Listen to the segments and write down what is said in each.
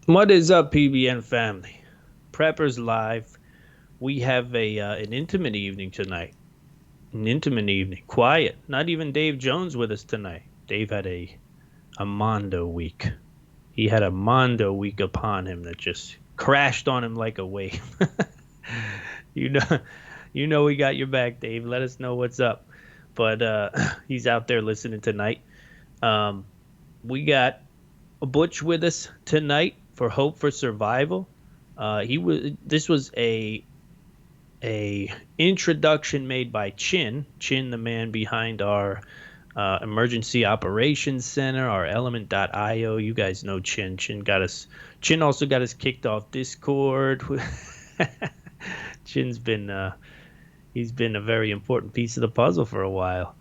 What is up, PBN family? Preppers Live. We have an intimate evening tonight. An intimate evening. Quiet. Not even Dave Jones with us tonight. Dave had a Mondo week. He had a Mondo week upon him that just crashed on him like a wave. you know, we got your back, Dave. Let us know what's up. But he's out there listening tonight. Um, we got Butch with us tonight for Hope for Survival. He was. This was a introduction made by Chin, the man behind our emergency operations center, our element.io. You guys know Chin got us. Chin also got us kicked off Discord. Chin's been he's been a very important piece of the puzzle for a while.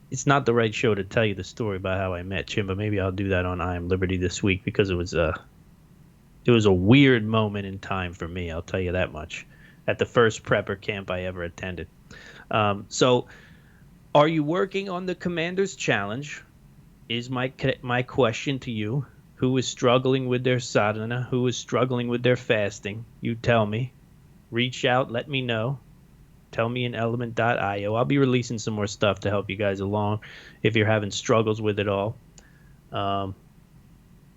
It's not the right show to tell you the story about how I met Chin, but maybe I'll do that on I Am Liberty this week because it was a weird moment in time for me. I'll tell you that much. At the first prepper camp I ever attended. So, are you working on the Commander's Challenge? Is my question to you. Who is struggling with their sadhana? Who is struggling with their fasting? You tell me. Reach out. Let me know. Tell me in element.io. I'll be releasing some more stuff to help you guys along if you're having struggles with it all. But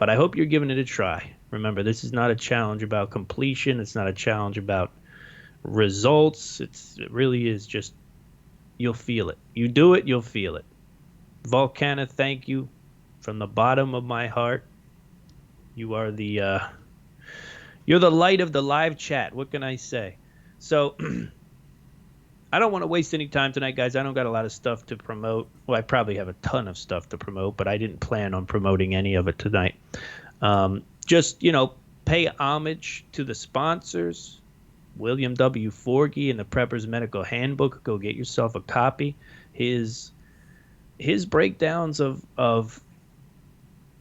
I hope you're giving it a try. Remember, this is not a challenge about completion. It's not a challenge about results. It really is just, you'll feel it. You do it, you'll feel it. Volcana, thank you from the bottom of my heart. You are you're the light of the live chat. What can I say? So I don't want to waste any time tonight, guys. I don't got a lot of stuff to promote. Well, I probably have a ton of stuff to promote, but I didn't plan on promoting any of it tonight. Just, pay homage to the sponsors. William W. Forgy and the Prepper's Medical Handbook. Go get yourself a copy. His breakdowns of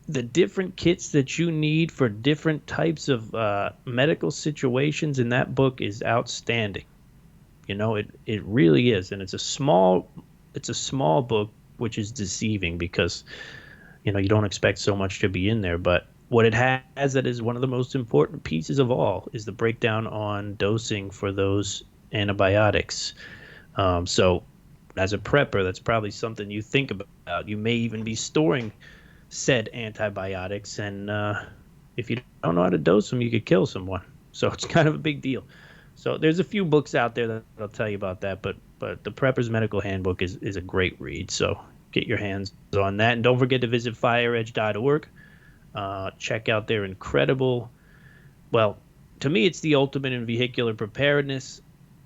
the different kits that you need for different types of medical situations in that book is outstanding. It really is, and it's a small book, which is deceiving because you don't expect so much to be in there, but what it has that is one of the most important pieces of all is the breakdown on dosing for those antibiotics. So as a prepper, that's probably something you think about. You may even be storing said antibiotics, and if you don't know how to dose them, you could kill someone. So it's kind of a big deal. So there's a few books out there that I'll tell you about that, but the Prepper's Medical Handbook is a great read. So get your hands on that, and don't forget to visit fireedge.org. Check out their incredible, well, to me, it's the ultimate in vehicular preparedness.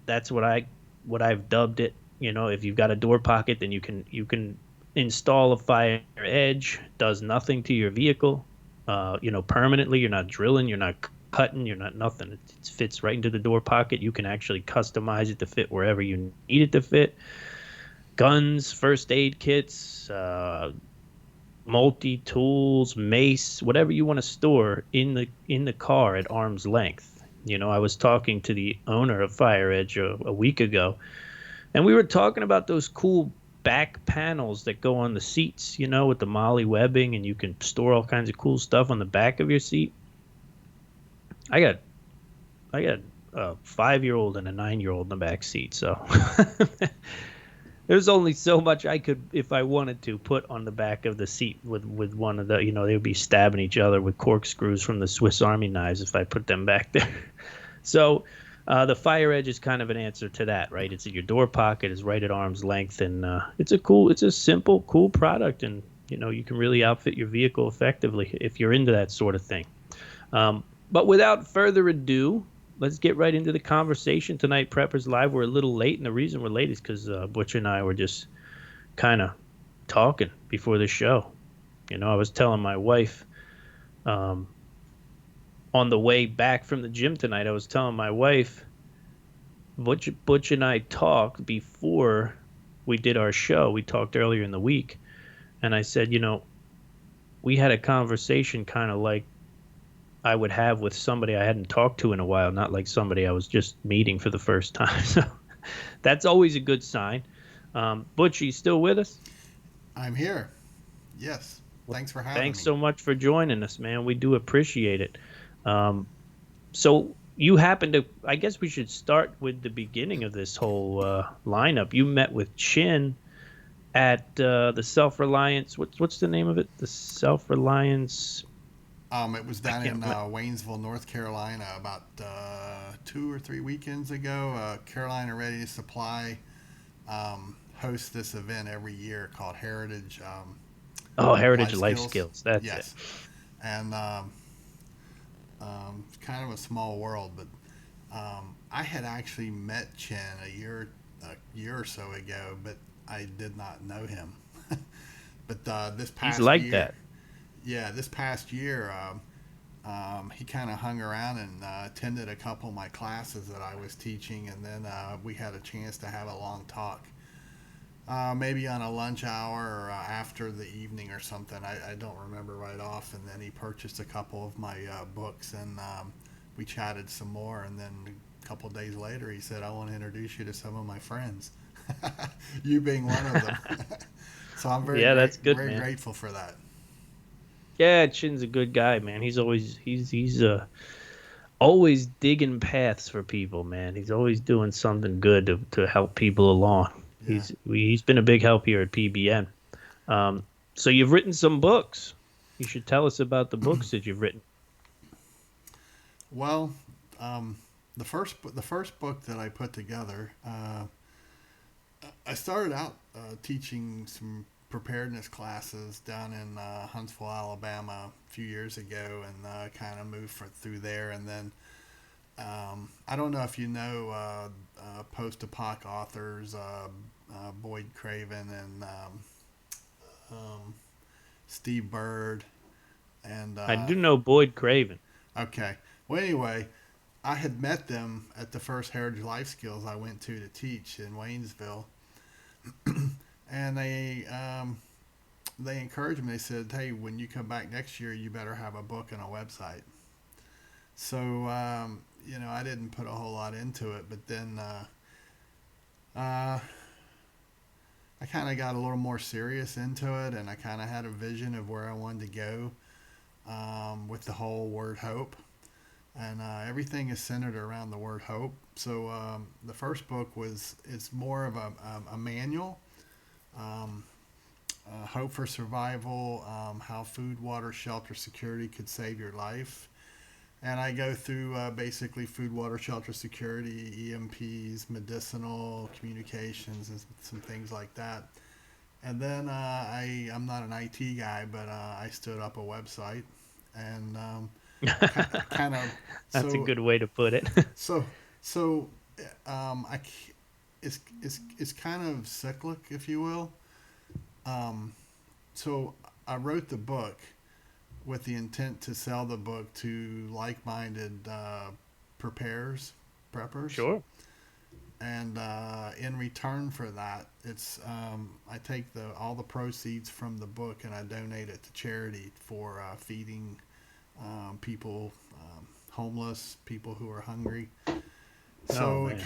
That's what I've dubbed it. If you've got a door pocket, then you can install a fire edge. Does nothing to your vehicle, permanently. You're not drilling, you're not cutting, you're not nothing. It fits right into the door pocket. You can actually customize it to fit wherever you need it to fit. Guns, first aid kits, multi-tools, mace, whatever you want to store in the car at arm's length. I was talking to the owner of Fire Edge a week ago, and we were talking about those cool back panels that go on the seats, with the MOLLE webbing, and you can store all kinds of cool stuff on the back of your seat. I got a 5-year-old and a 9-year-old in the back seat, so there's only so much I could, if I wanted to, put on the back of the seat with one of the, they would be stabbing each other with corkscrews from the Swiss Army knives if I put them back there. So the Fire Edge is kind of an answer to that, right? It's in your door pocket, it's right at arm's length, and it's a simple, cool product, and you can really outfit your vehicle effectively if you're into that sort of thing. But without further ado, let's get right into the conversation tonight. Preppers Live, we're a little late, and the reason we're late is because Butch and I were just kind of talking before the show. I was telling my wife on the way back from the gym tonight, I was telling my wife, Butch and I talked before we did our show. We talked earlier in the week, and I said, we had a conversation kind of like I would have with somebody I hadn't talked to in a while, not like somebody I was just meeting for the first time. So that's always a good sign. Butch, you still with us? I'm here. Yes. Well, Thanks for having thanks me. so much for joining us, man. We do appreciate it. Um, so you happen to, I guess we should start with the beginning of this whole lineup. You met with Chin at the Self Reliance. What's the name of it? The Self Reliance. It was I down can't in remember. Waynesville, North Carolina, about 2 or 3 weekends ago. Carolina Ready to Supply hosts this event every year called Heritage Oh, Heritage Life Life Skills. Skills. That's it. Yes, and it's kind of a small world, but I had actually met Chen a year or so ago, but I did not know him. But this He's past like year, that. yeah, this past year, he kind of hung around and attended a couple of my classes that I was teaching, and then we had a chance to have a long talk. Maybe on a lunch hour or after the evening or something. I don't remember right off. And then he purchased a couple of my books, and we chatted some more. And then a couple of days later, he said, "I want to introduce you to some of my friends." You being one of them. So I'm Yeah, that's good, very man. grateful for that. Yeah, Chin's a good guy, man. He's always digging paths for people, man. He's always doing something good to help people along. Yeah. He's been a big help here at PBN. Um, so you've written some books. You should tell us about the books that you've written. Well, um, the first book that I put together, I started out teaching some preparedness classes down in Huntsville, Alabama, a few years ago, and kind of moved through there. And then I don't know if you know post-apoc authors Boyd Craven and um, Steve Bird, and I do know Boyd Craven. okay. Well, anyway, I had met them at the first Heritage Life Skills I went to teach in Waynesville, and they encouraged me. They said, "Hey, when you come back next year, you better have a book and a website." So I didn't put a whole lot into it, but then uh, I kind of got a little more serious into it, and I kind of had a vision of where I wanted to go with the whole word hope. And everything is centered around the word hope. So the first book was it's more of a manual, um, hope for survival, how food, water, shelter, security could save your life. And I go through basically food, water, shelter, security, EMPs, medicinal, communications, and some things like that. And then I'm not an IT guy, but I stood up a website and kind of That's a so good way to put it. so so I it's kind of cyclic, if you will. Um, so I wrote the book with the intent to sell the book to like-minded preparers, preppers, Sure. and in return for that, it's I take the all the proceeds from the book and I donate it to charity for feeding people, homeless, people who are hungry. Oh So man,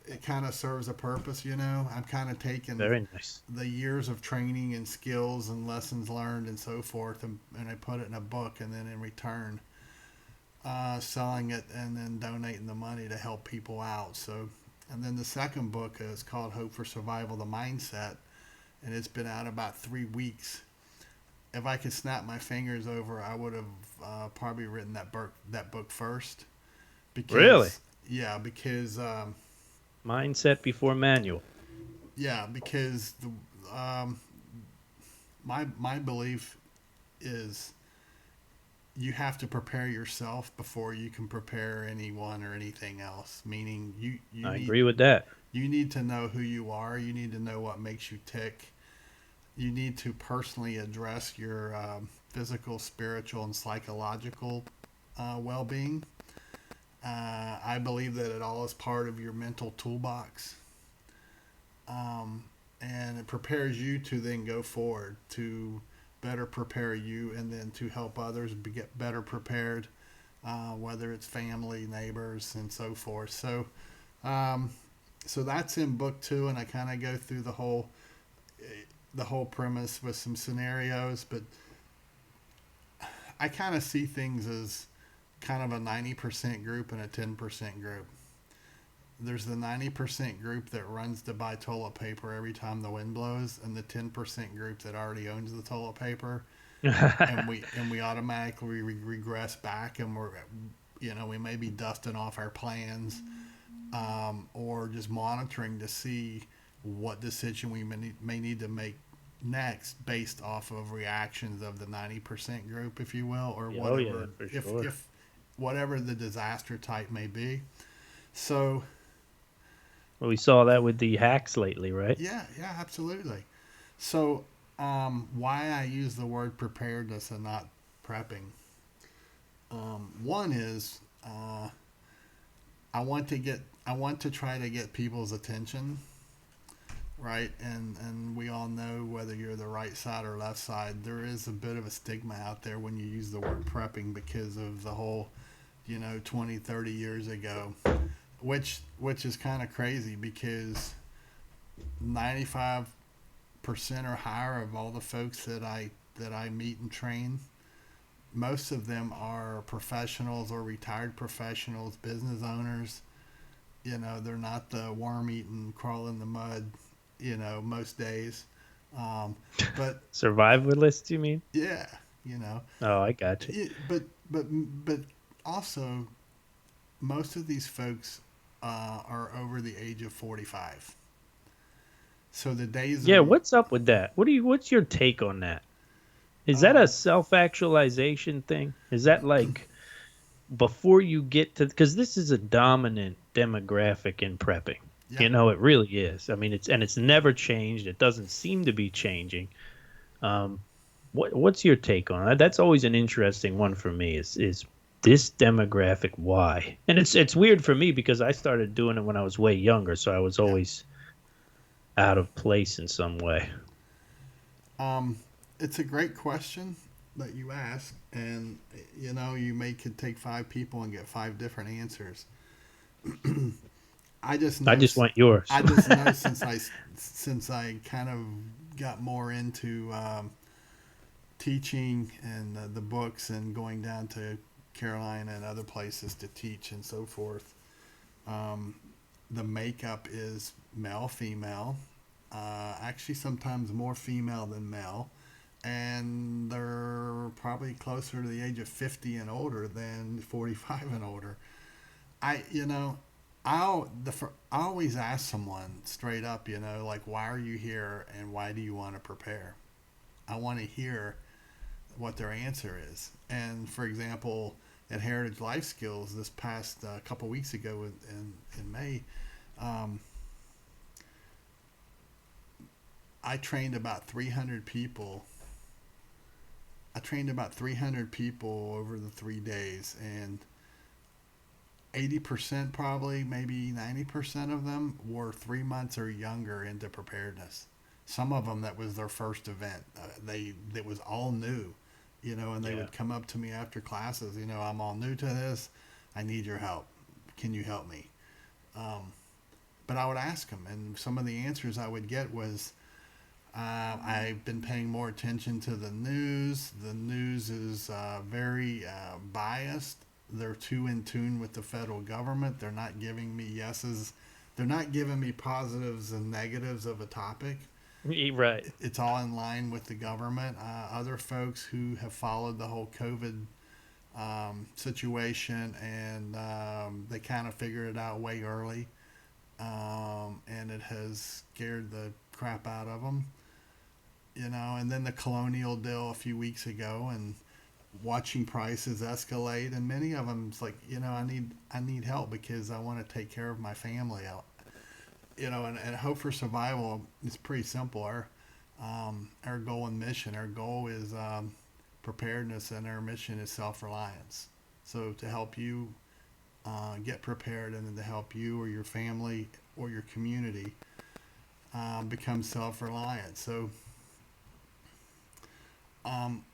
it kind of serves a purpose, you know. I'm kind of taking very nice. the years of training and skills and lessons learned and so forth, and I put it in a book, and then in return, selling it and then donating the money to help people out. So, and then the second book is called Hope for Survival: The Mindset, and it's been out about 3 weeks. If I could snap my fingers over, I would have probably written that book first Really, because because mindset before manual. um, my belief is you have to prepare yourself before you can prepare anyone or anything else. Meaning I agree with that. you need to know who you are. You need to know what makes you tick. You need to personally address your physical, spiritual, and psychological well-being. I believe that it all is part of your mental toolbox, um, and it prepares you to then go forward to better prepare you, and then to help others get better prepared, whether it's family, neighbors, and so forth. Um, so that's in book two, and I kind of go through the whole premise with some scenarios. But I kind of see things as kind of a 90% group and a 10% group. There's the 90% group that runs to buy toilet paper every time the wind blows, and the 10% group that already owns the toilet paper, and we automatically regress back, and we may be dusting off our plans, or just monitoring to see what decision we may need to make next based off of reactions of the 90% group, if you will, or Oh yeah, whatever, for if sure. whatever the disaster type may be. So Well, we saw that with the hacks lately, right? yeah, yeah, absolutely. So why I use the word preparedness and not prepping. One is I want to try to get people's attention, right? And we all know, whether you're the right side or left side, there is a bit of a stigma out there when you use the word prepping because of the whole, 20, 30 years ago, which is kind of crazy because 95% or higher of all the folks that I meet and train, most of them are professionals or retired professionals, business owners. They're not the worm eating, crawl in the mud, most days. Um, but Survivalists, you mean? yeah, you know, Oh, I got you. but also most of these folks are over the age of 45. So the days Yeah, are, what's up with that? What's your take on that? Is that a um, self-actualization thing? Is that like before you get to, because this is a dominant demographic in prepping. yeah. It really is. I mean, it's never changed. It doesn't seem to be changing. Um, what's your take on that? That's always an interesting one for me. Is this demographic why? And it's weird for me because I started doing it when I was way younger, so I was Yeah. always out of place in some way. Um, it's a great question that you ask, and you could take five people and get five different answers. I just I know, just want yours. I just know since I kind of got more into teaching and the books and going down to Carolina and other places to teach and so forth. Um, the makeup is male, female. Actually, sometimes more female than male, and they're probably closer to the age of 50 and older than 45 and older. I you know I always ask someone straight up, like, why are you here and why do you want to prepare? I want to hear what their answer is. And for example, at Heritage Life Skills this past couple weeks ago in May, um, I trained about 300 people. I trained about 300 people over the 3 days, and 80%, probably maybe 90% of them were 3 months or younger into preparedness. Some of them, that was their first event. They It was all new, and they Yeah. would come up to me after classes. I'm all new to this. I need your help. Can you help me? Um, but I would ask them, and some of the answers I would get was, I've been paying more attention to the news. The news is very biased. They're too in tune with the federal government. They're not giving me yeses. They're not giving me positives and negatives of a topic. Right. It's all in line with the government. Other folks who have followed the whole COVID situation, and they kind of figured it out way early, and it has scared the crap out of them. And then the colonial deal a few weeks ago, and watching prices escalate, and many of them, it's like, I need help because I want to take care of my family. And Hope for Survival is pretty simple. Our goal and mission. Our goal is preparedness, and our mission is self-reliance. So to help you get prepared, and then to help you or your family or your community become self-reliant. So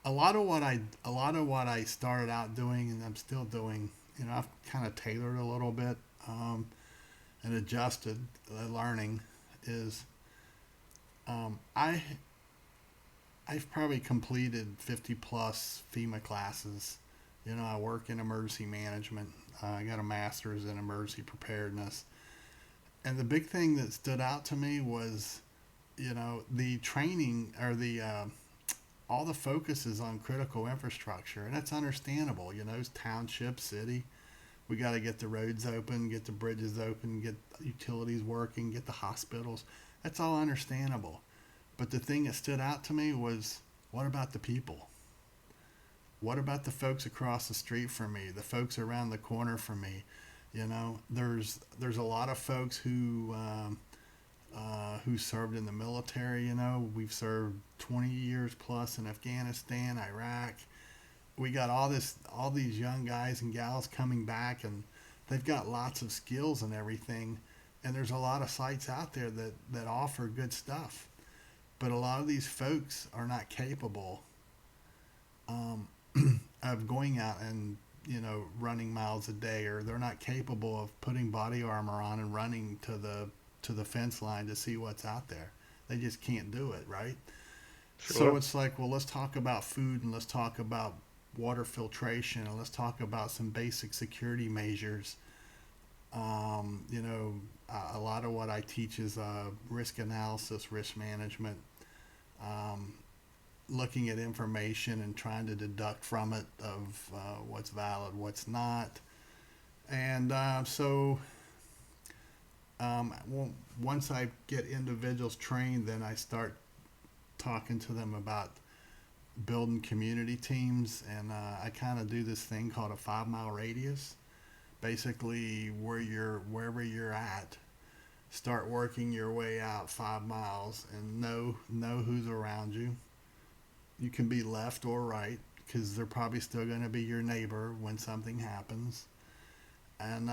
a lot of what I started out doing, and I'm still doing, I've kind of tailored a little bit, and adjusted. Learning is, I I've probably completed 50 plus FEMA classes. You know, I work in emergency management. I got a master's in emergency preparedness. And the big thing that stood out to me was, you know, the training or the all the focus is on critical infrastructure, and that's understandable. You know, township, city, we got to get the roads open, get the bridges open, get utilities working, get the hospitals. That's all understandable. But the thing that stood out to me was, what about the people? What about the folks across the street from me, the folks around the corner from me? You know, there's a lot of folks who served in the military. You know, we've served 20 years plus in Afghanistan, Iraq. We got all these young guys and gals coming back, and they've got lots of skills and everything. And there's a lot of sites out there that offer good stuff, but a lot of these folks are not capable um, of going out and, you know, running miles a day, or they're not capable of putting body armor on and running to the fence line to see what's out there. They just can't do it, right? So Sure. it's like, well, let's talk about food, and let's talk about water filtration, and let's talk about some basic security measures. You know, a lot of what I teach is risk analysis, risk management, um, looking at information and trying to deduct from it of what's valid, what's not. And once I get individuals trained, then I start talking to them about building community teams, and I kind of do this thing called a 5 mile radius. Basically, wherever you're at, start working your way out 5 miles and know who's around you. You can be left or right because they're probably still going to be your neighbor when something happens. And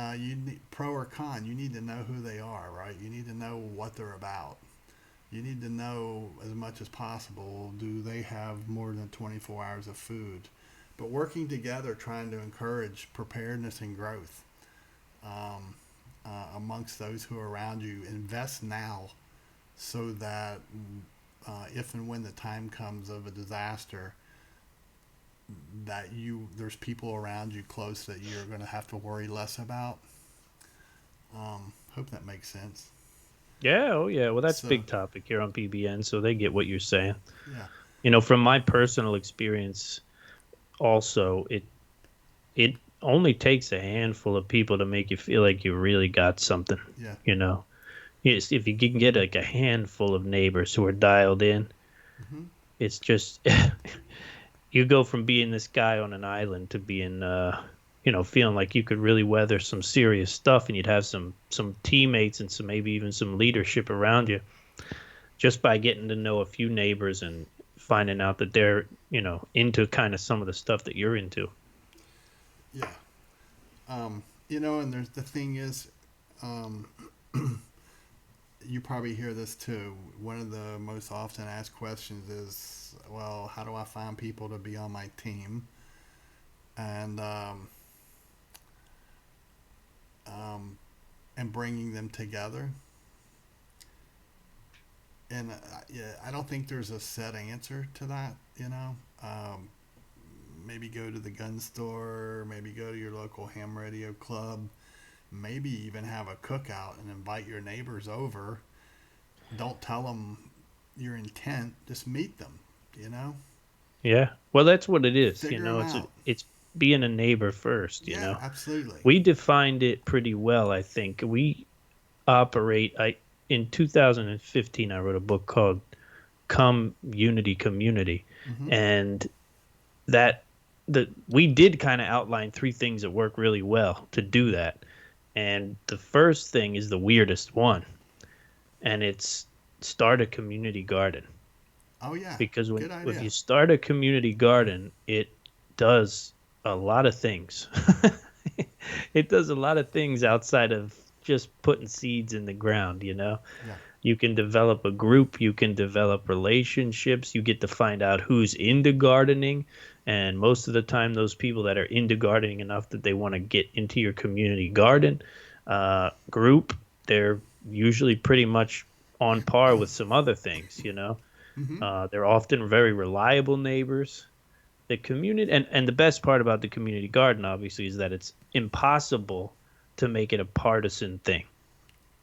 pro or con, you need to know who they are, right? You need to know what they're about. You need to know as much as possible. Do they have more than 24 hours of food? But working together, trying to encourage preparedness and growth amongst those who are around you. Invest now so that if and when the time comes of a disaster, that there's people around you close that you're going to have to worry less about. Hope that makes sense. Yeah, oh yeah. Well, that's So big topic here on PBN, so they get what you're saying. yeah, You know, from my personal experience, also, it only takes a handful of people to make you feel like you really got something. yeah, You know, yes, if you can get like a handful of neighbors who are dialed in, hmm, it's just you go from being this guy on an island to being you know, feeling like you could really weather some serious stuff, and you'd have some teammates and some maybe even some leadership around you just by getting to know a few neighbors and finding out that they're, you know, into kind of some of the stuff that you're into. yeah. You know, and there's the thing is, um, you probably hear this too. One of the most often asked questions is, well, how do I find people to be on my team? And um, and bringing them together. And yeah, I don't think there's a set answer to that. You know, maybe go to the gun store, maybe go to your local ham radio club, maybe even have a cookout and invite your neighbors over. Don't tell them your intent, just meet them, you know? Yeah. Well, that's what it is, you Figure know. them It's out. it's being a neighbor first, you Yeah, know. absolutely. We defined it pretty well, I think. We operate I in 2015 I wrote a book called Come Unity Community, Mm-hmm. and that the we did kind of outline three things that work really well to do that. And the first thing is the weirdest one, and it's start a community garden. Oh, yeah. Because when Good if idea. you start a community garden, it does a lot of things. It does a lot of things outside of just putting seeds in the ground, you know. Yeah. You can develop a group, you can develop relationships, you get to find out who's into gardening, and most of the time those people that are into gardening enough that they want to get into your community garden group, they're usually pretty much on par with some other things, you know. Mm-hmm. They're often very reliable neighbors. The community, and the best part about the community garden, obviously, is that it's impossible to make it a partisan thing.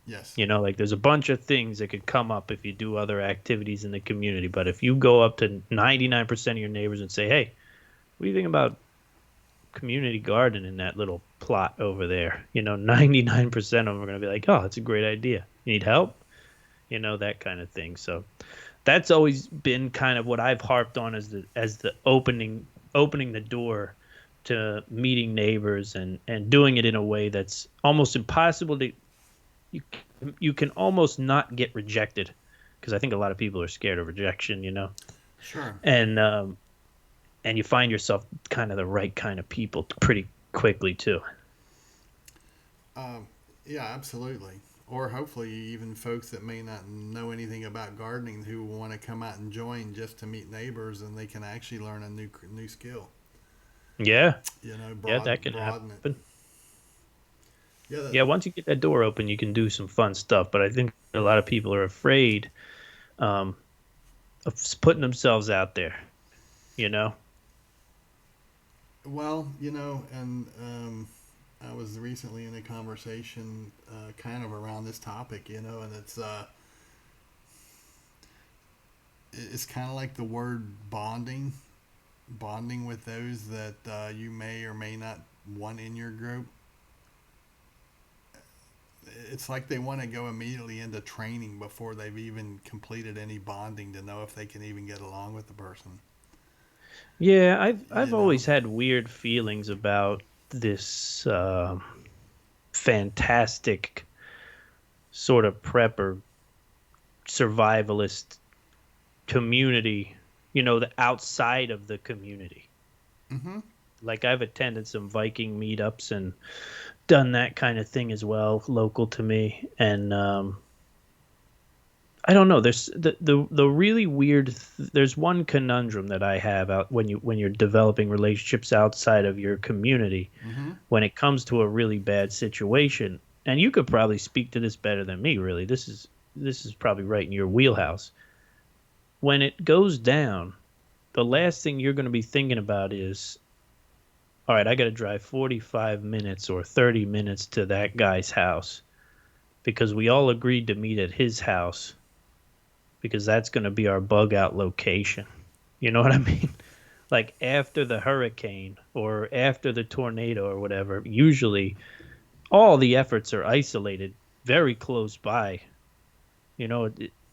Yes. Like there's a bunch of things that could come up if you do other activities in the community. But if you go up to 99% of your neighbors and say, hey, what do you think about community garden in that little plot over there? 99% of them are going to be like, oh, that's a great idea. You need help? That kind of thing. So that's always been kind of what I've harped on as the opening the door to meeting neighbors and doing it in a way that's almost impossible to you you can almost not get rejected because I think a lot of people are scared of rejection. Sure. And you find yourself kind of the right kind of people pretty quickly too. Um, yeah, absolutely. Or hopefully, even folks that may not know anything about gardening who want to come out and join just to meet neighbors, and they can actually learn a new skill. Yeah, You know, yeah, that can broaden it. happen. Yeah, that, Yeah, once you get that door open, you can do some fun stuff. But I think a lot of people are afraid um, of putting themselves out there. You know? well, and I was recently in a conversation kind of around this topic, and it's kind of like the word bonding with those that you may or may not want in your group. It's like they want to go immediately into training before they've even completed any bonding to know if they can even get along with the person. Yeah, I've You know, always had weird feelings about this fantastic sort of prepper survivalist community. The outside of the community. mm-hmm. Like I've attended some Viking meetups and done that kind of thing as well, local to me. And I don't know. There's the really weird. There's one conundrum that I have out when you're developing relationships outside of your community Mm-hmm. when it comes to a really bad situation. And you could probably speak to this better than me. Really, this is probably right in your wheelhouse. When it goes down, the last thing you're going to be thinking about is, all right, I got to drive 45 minutes or 30 minutes to that guy's house because we all agreed to meet at his house because that's going to be our bug out location. You know what I mean? Like after the hurricane or after the tornado or whatever, usually all the efforts are isolated very close by.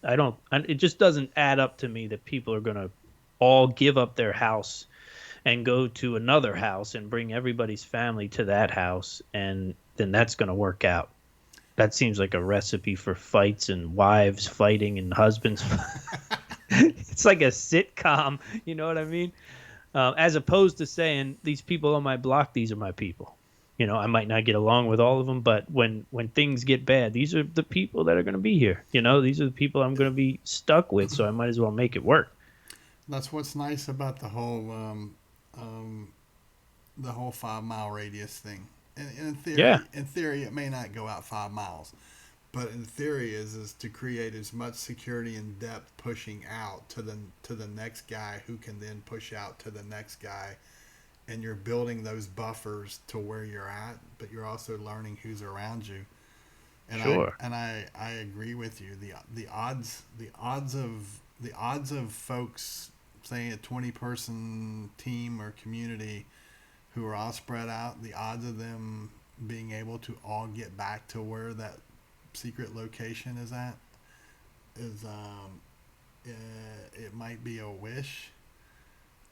I don't, it just doesn't add up to me that people are going to all give up their house and go to another house and bring everybody's family to that house. And then that's going to work out. That seems like a recipe for fights and wives fighting and husbands. It's like a sitcom. You know what I mean? As opposed to saying these people on my block, these are my people. I might not get along with all of them, but when things get bad, these are the people that are going to be here. These are the people I'm going to be stuck with, so I might as well make it work. That's what's nice about um, the whole 5 mile radius thing. And Yeah, in theory, it may not go out 5 miles, but in theory, is to create as much security and depth pushing out to the next guy who can then push out to the next guy, and you're building those buffers to where you're at, but you're also learning who's around you. And sure. I agree with you. The odds of folks, say a 20-person team or community who are all spread out, the odds of them being able to all get back to where that secret location is at is it might be a wish.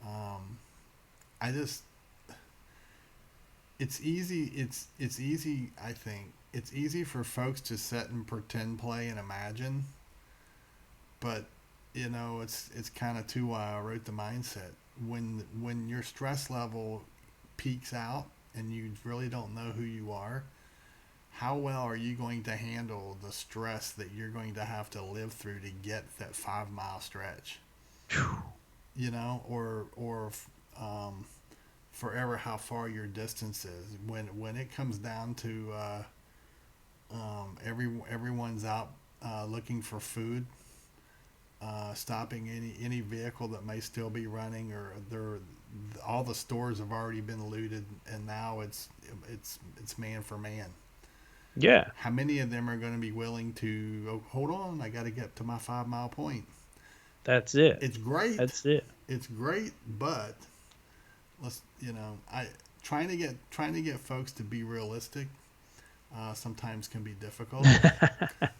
Um, I just it's easy. It's easy. I think it's easy for folks to sit and pretend, play, and imagine, but it's kind of too why I wrote the mindset. When your stress level peaks out and you really don't know who you are, how well are you going to handle the stress that you're going to have to live through to get that 5 mile stretch? Or forever how far your distance is. When it comes down to everyone's out looking for food, stopping any vehicle that may still be running, or all the stores have already been looted, and now it's man for man. Yeah, How many of them are going to be willing to, oh, hold on, I got to get to my 5 mile point? that's it. It's great. That's it. It's great, but let's, I trying to get folks to be realistic sometimes can be difficult.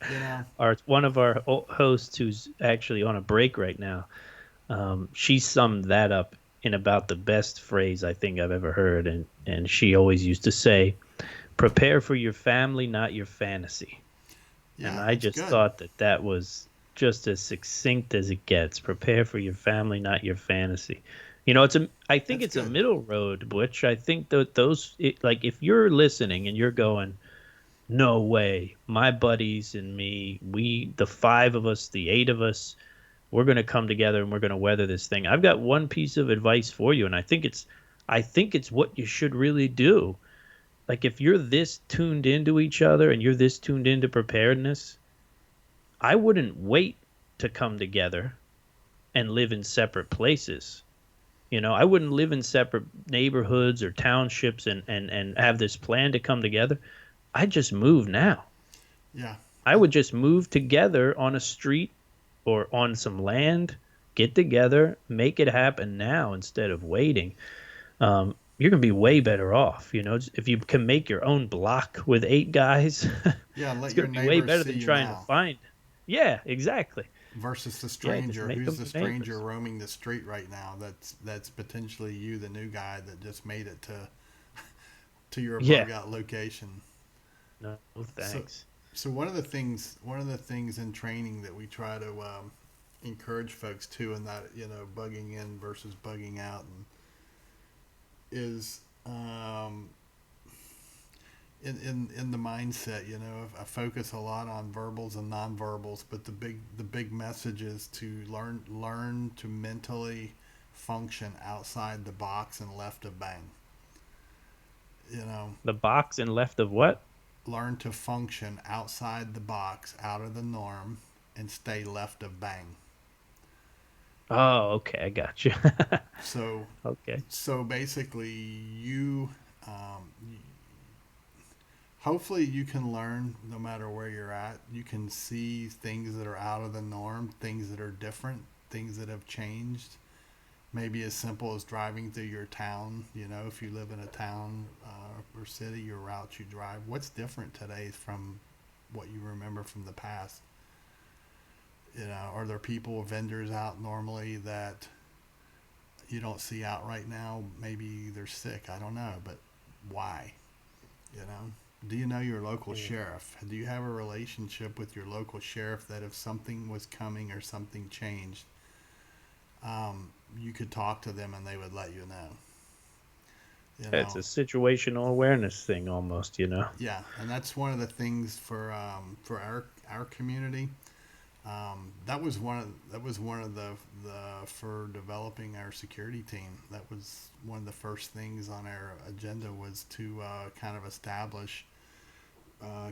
You know, One of our hosts, who's actually on a break right now, she summed that up in about the best phrase I think I've ever heard, and she always used to say, "Prepare for your family, not your fantasy." And yeah, I it's just good. thought that that was just as succinct as it gets. Prepare for your family, not your fantasy. I think That's it's a good. middle road, Butch. I think that like if you're listening and you're going, no way, my buddies and me, the five of us, the eight of us, we're going to come together and we're going to weather this thing. I've got one piece of advice for you, and I think it's what you should really do. Like if you're this tuned into each other and you're this tuned into preparedness, I wouldn't wait to come together and live in separate places. I wouldn't live in separate neighborhoods or townships and have this plan to come together. I'd just move now. Yeah, I would just move together on a street or on some land, get together, make it happen now instead of waiting. You're going to be way better off. If you can make your own block with eight guys, yeah. it's Let going your to be way neighbors better see than you trying to now find. Yeah, exactly. versus the Yeah, just stranger. make Who's them the your stranger neighbors. roaming the street right now? That's potentially you, the new guy that just made it to your Yeah. bug out location. No, So, thanks. so one of the things in training that we try to encourage folks to, and that bugging in versus bugging out, and is in the mindset. I focus a lot on verbals and nonverbals, but the big message is to learn to mentally function outside the box and left of bang. You know, The box and left of what? learn to function outside the box, out of the norm, and stay left of bang. Oh, okay, I got you. So Okay. so basically, um, hopefully you can learn no matter where you're at. You can see things that are out of the norm, things that are different, things that have changed. Maybe as simple as driving through your town. If you live in a town or city, your route you drive. What's different today from what you remember from the past? Are there people, vendors out normally that you don't see out right now? Maybe they're sick. I don't know, but why? You know, do you know your local Mm. sheriff? Do you have a relationship with your local sheriff that if something was coming or something changed, you could talk to them and they would let you know? You It's know, a situational awareness thing almost. yeah, and that's one of the things for our community. That was one of the for developing our security team. That was one of the first things on our agenda was to kind of establish,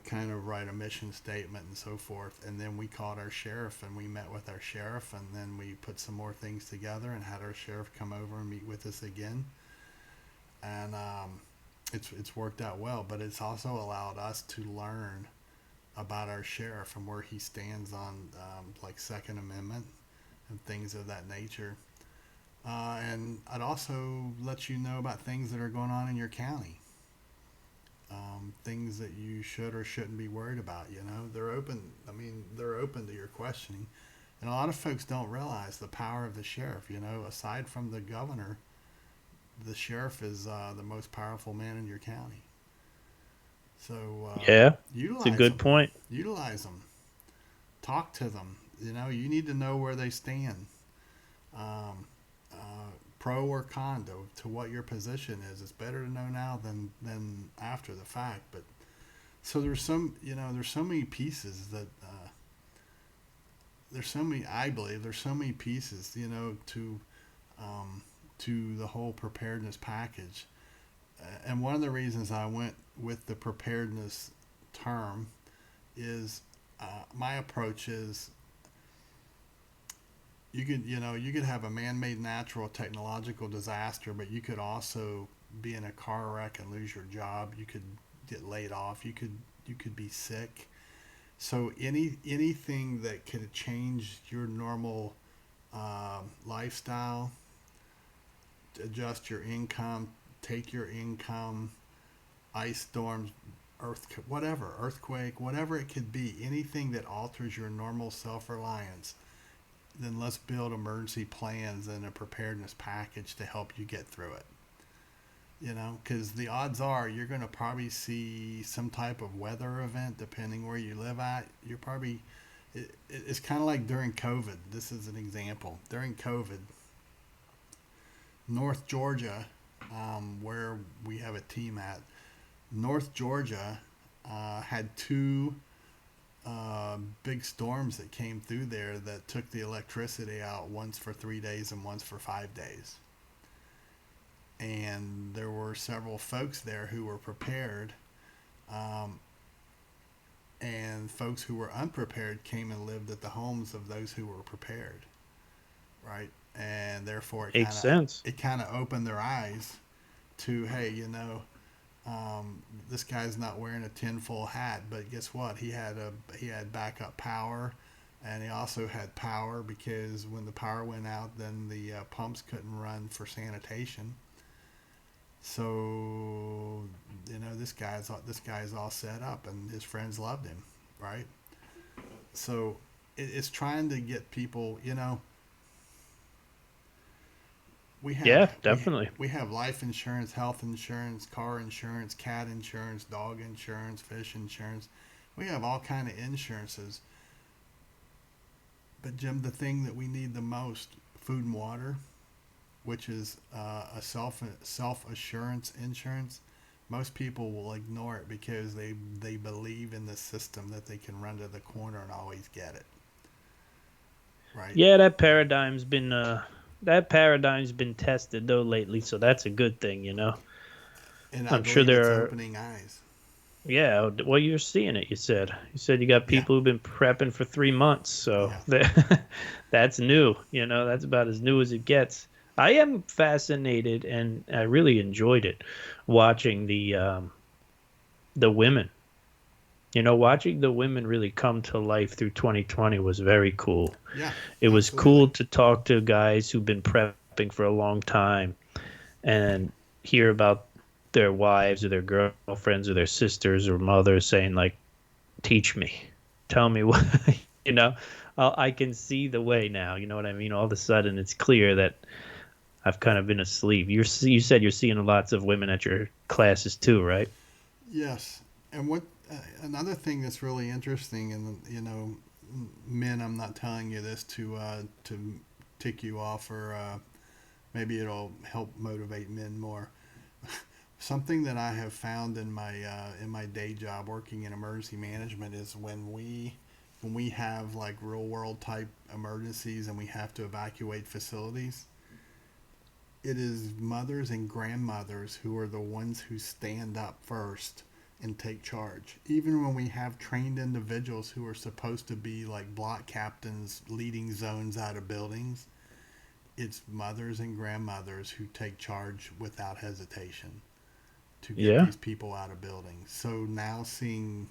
kind of write a mission statement and so forth. And then we called our sheriff and we met with our sheriff, and then we put some more things together and had our sheriff come over and meet with us again. And it's worked out well, but it's also allowed us to learn about our sheriff and where he stands on like Second Amendment and things of that nature. And I'd also let you know about things that are going on in your county, things that you should or shouldn't be worried about. They're open. I mean, they're open to your questioning. And a lot of folks don't realize the power of the sheriff. Aside from the governor, the sheriff is the most powerful man in your county. So Yeah, it's a utilize good them. point. Utilize them. Talk to them. You need to know where they stand, um, pro or con to what your position is. It's better to know now than after the fact. But so there's so many pieces that there's so many. I believe there's so many pieces, um, to the whole preparedness package. And one of the reasons I went with the preparedness term is my approach is you could have a man-made natural technological disaster, but you could also be in a car wreck and lose your job. You could get laid off. You could be sick. So anything that could change your normal lifestyle, adjust your income, take your income, ice storms, earthquake, whatever it could be, anything that alters your normal self-reliance, then let's build emergency plans and a preparedness package to help you get through it. Because the odds are you're going to probably see some type of weather event depending where you live at. It's kind of like during COVID. This is an example. During COVID, North Georgia, where we have a team at, North Georgia had two big storms that came through there that took the electricity out, once for 3 days and once for 5 days. And there were several folks there who were prepared, um, and folks who were unprepared came and lived at the homes of those who were prepared, right? And therefore, Makes sense. it kind of opened their eyes to, hey, this guy's not wearing a tinfoil hat, but guess what? He had backup power, and he also had power because when the power went out, then the pumps couldn't run for sanitation. So this guy's all set up, and his friends loved him, right? So it's trying to get people. We have Yeah, definitely. we have life insurance, health insurance, car insurance, cat insurance, dog insurance, fish insurance. We have all kind of insurances. But Jim, the thing that we need the most, food and water, which is a self assurance insurance, most people will ignore it because they believe in the system that they can run to the corner and always get it, right? Yeah, that paradigm's been tested though lately, so that's a good thing. And I I'm sure believe it's there are. opening eyes. Yeah, well, you're seeing it. You said you got Yeah, people who've been prepping for 3 months, so yeah. that's new. That's about as new as it gets. I am fascinated, and I really enjoyed it watching the women. Watching the women really come to life through 2020 was very cool. Yeah, It was absolutely. cool to talk to guys who've been prepping for a long time and hear about their wives or their girlfriends or their sisters or mothers saying like, teach me, tell me what, you know I can see the way now. You know what I mean? All of a sudden it's clear that I've kind of been asleep. You said you're seeing lots of women at your classes too, right? Yes, and what another thing that's really interesting, and men, I'm not telling you this to tick you off, or maybe it'll help motivate men more. Something that I have found in my day job working in emergency management is when we have like real world type emergencies and we have to evacuate facilities, it is mothers and grandmothers who are the ones who stand up first and take charge. Even when we have trained individuals who are supposed to be like block captains leading zones out of buildings, it's mothers and grandmothers who take charge without hesitation to get Yeah. these people out of buildings. So now seeing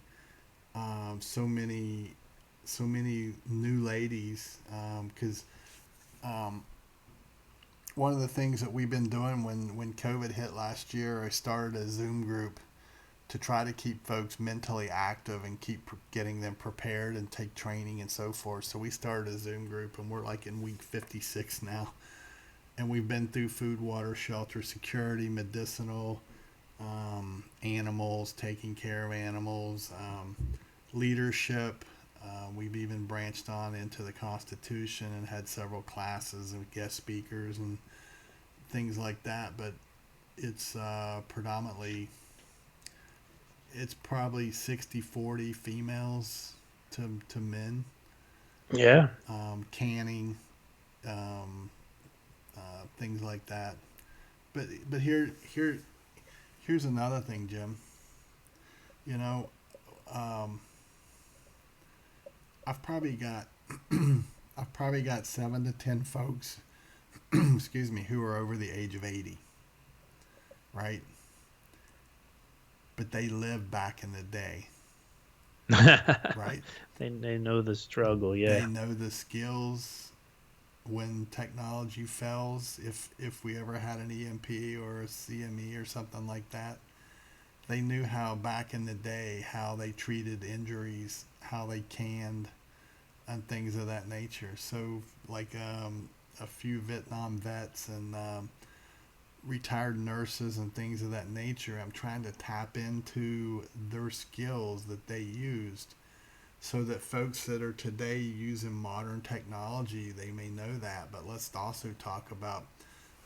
so many new ladies, because one of the things that we've been doing when COVID hit last year, I started a Zoom group to try to keep folks mentally active and keep getting them prepared and take training and so forth. So we started a Zoom group, and we're like in week 56 now. And we've been through food, water, shelter, security, medicinal, animals, taking care of animals, leadership. We've even branched on into the Constitution and had several classes and guest speakers and things like that. But it's predominantly, it's probably 60-40 females to men. Yeah. Canning, um, things like that. But here's another thing, Jim. You know, um, I've probably got I've probably got 7 to 10 folks, excuse me, who are over the age of 80, right? But they lived back in the day, right? They know the struggle, They yeah. know the skills when technology fails. If we ever had an EMP or a CME or something like that, they knew how back in the day how they treated injuries, how they canned, and things of that nature. So like a few Vietnam vets and retired nurses and things of that nature. I'm trying to tap into their skills that they used so that folks that are today using modern technology, they may know that. But let's also talk about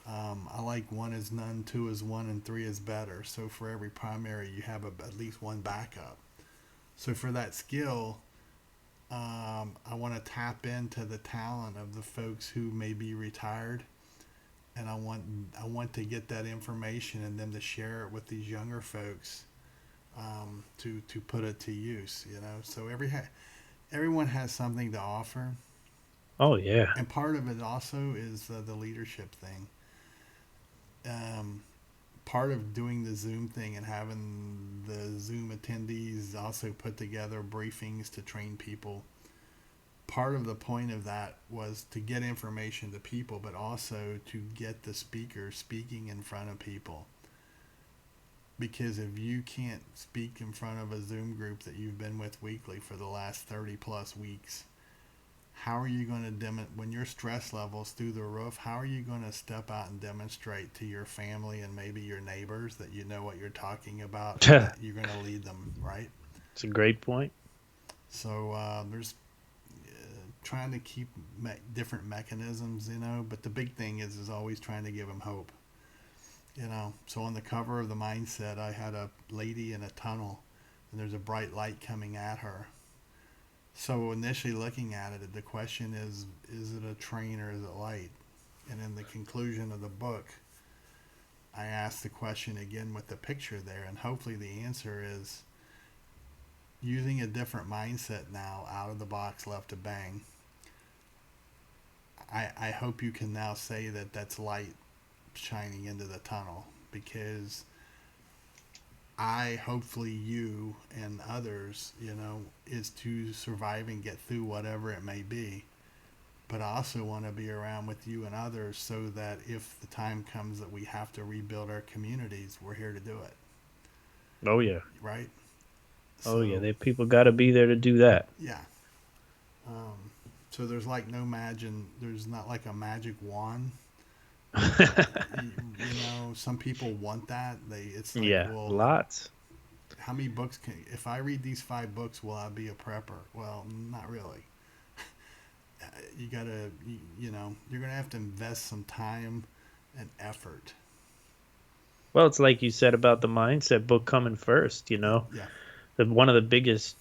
I like one is none, two is one, and three is better. So for every primary, you have at least one backup. So for that skill, I want to tap into the talent of the folks who may be retired, and I want to get that information and them to share it with these younger folks, to put it to use. You know, so everyone has something to offer, Oh yeah. and part of it also is the leadership thing. Um, Part of doing the Zoom thing and having the Zoom attendees also put together briefings to train people. Part of the point of that was to get information to people, but also to get the speaker speaking in front of people. Because if you can't speak in front of a Zoom group that you've been with weekly for the last 30 plus weeks, how are you going to when your stress levels through the roof? How are you going to step out and demonstrate to your family and maybe your neighbors that you know what you're talking about and that you're going to lead them, right? It's a great point. So there's trying to keep different mechanisms, you know. But the big thing is always trying to give them hope, you know. So on the cover of the mindset, I had a lady in a tunnel, and there's a bright light coming at her. So initially looking at it, the question is it a train or is it light? And in the conclusion of the book, I asked the question again with the picture there, and hopefully the answer is using a different mindset now, out of the box, left to bang. I hope you can now say that that's light shining into the tunnel, because I, hopefully you and others, you know, is to survive and get through whatever it may be. But I also want to be around with you and others so that if the time comes that we have to rebuild our communities, we're here to do it, Oh yeah. right? Oh yeah. So, They people got to be there to do that. yeah. Um, so there's like no magic, there's not like a magic wand. You know, some people want that. It's like, Yeah, well, lots. how many books can, if I read these 5 books, will I be a prepper? Well, not really. You gotta, you know, you're gonna have to invest some time and effort. Well, it's like you said about the mindset book coming first, you know. Yeah, The one of the biggest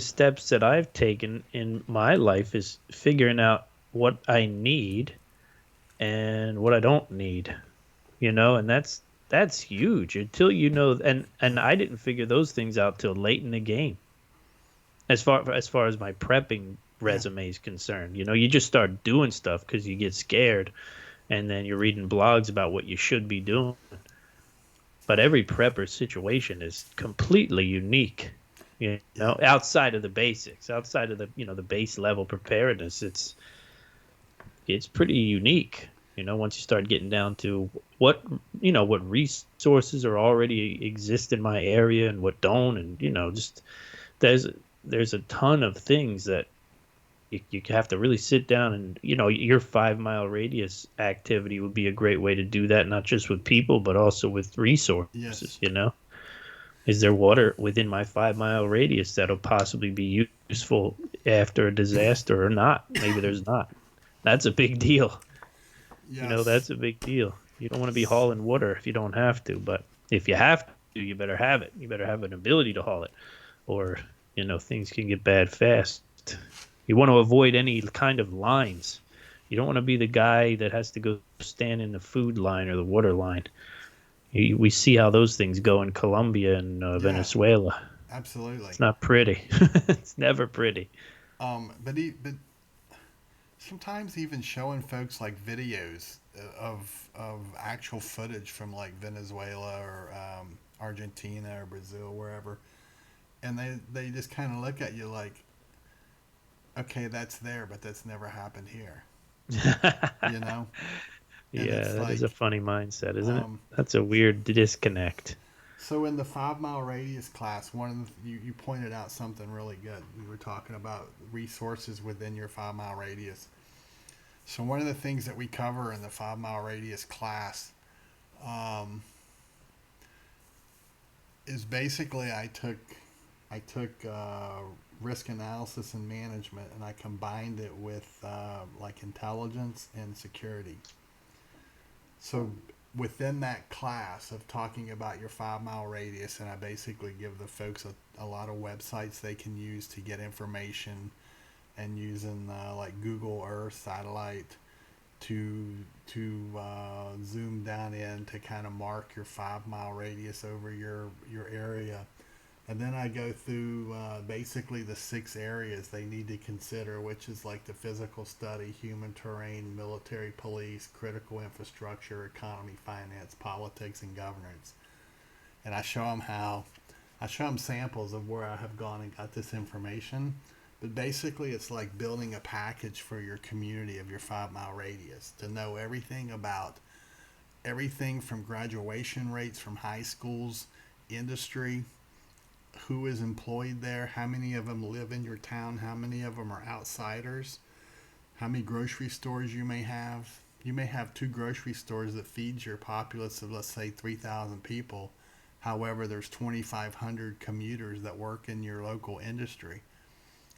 steps that I've taken in my life is figuring out what I need and what I don't need, you know, and that's huge until you know, and I didn't figure those things out till late in the game. As far as my prepping yeah, resume is concerned, you know, you just start doing stuff because you get scared, and then you're reading blogs about what you should be doing. But every prepper situation is completely unique, you yeah, know, outside of the basics, outside of the, you know, the base level preparedness. It's pretty unique, you know, once you start getting down to what, you know, what resources are already exist in my area and what don't, and, you know, just there's there's a ton of things that you have to really sit down, and, you know, your 5 mile radius activity would be a great way to do that, not just with people but also with resources, yes, you know. Is there water within my 5 mile radius that'll possibly be useful after a disaster or not? Maybe there's not. That's a big deal. You know, yes, that's a big deal. You don't want to be hauling water if you don't have to, but if you have to, you better have it. You better have an ability to haul it, or, you know, things can get bad fast. You want to avoid any kind of lines. You don't want to be the guy that has to go stand in the food line or the water line. We see how those things go in Colombia and yeah, Venezuela. absolutely. It's not pretty. It's never pretty. But sometimes even showing folks like videos of actual footage from like Venezuela or Argentina or Brazil, wherever, and they just kind of look at you like, okay, that's there, but that's never happened here, you know. And Yeah, it's that is a like, funny mindset, isn't it? um, That's a weird disconnect. so in the 5 mile radius class, one of you pointed out something really good. We were talking about resources within your 5 mile radius. So one of the things that we cover in the 5 mile radius class um, is basically I took risk analysis and management and I combined it with like intelligence and security. So within that class of talking about your 5 mile radius, and I basically give the folks a lot of websites they can use to get information, and using like Google Earth satellite to zoom down in to kind of mark your 5 mile radius over your area. And then I go through basically the 6 areas they need to consider, which is like the physical study, human terrain, military police, critical infrastructure, economy, finance, politics, and governance. And I show them samples of where I have gone and got this information. But basically, it's like building a package for your community of your 5 mile radius to know everything about everything from graduation rates from high schools, industry, who is employed there, how many of them live in your town, how many of them are outsiders, how many grocery stores you may have. You may have 2 grocery stores that feeds your populace of, let's say, 3,000 people. However, there's 2,500 commuters that work in your local industry.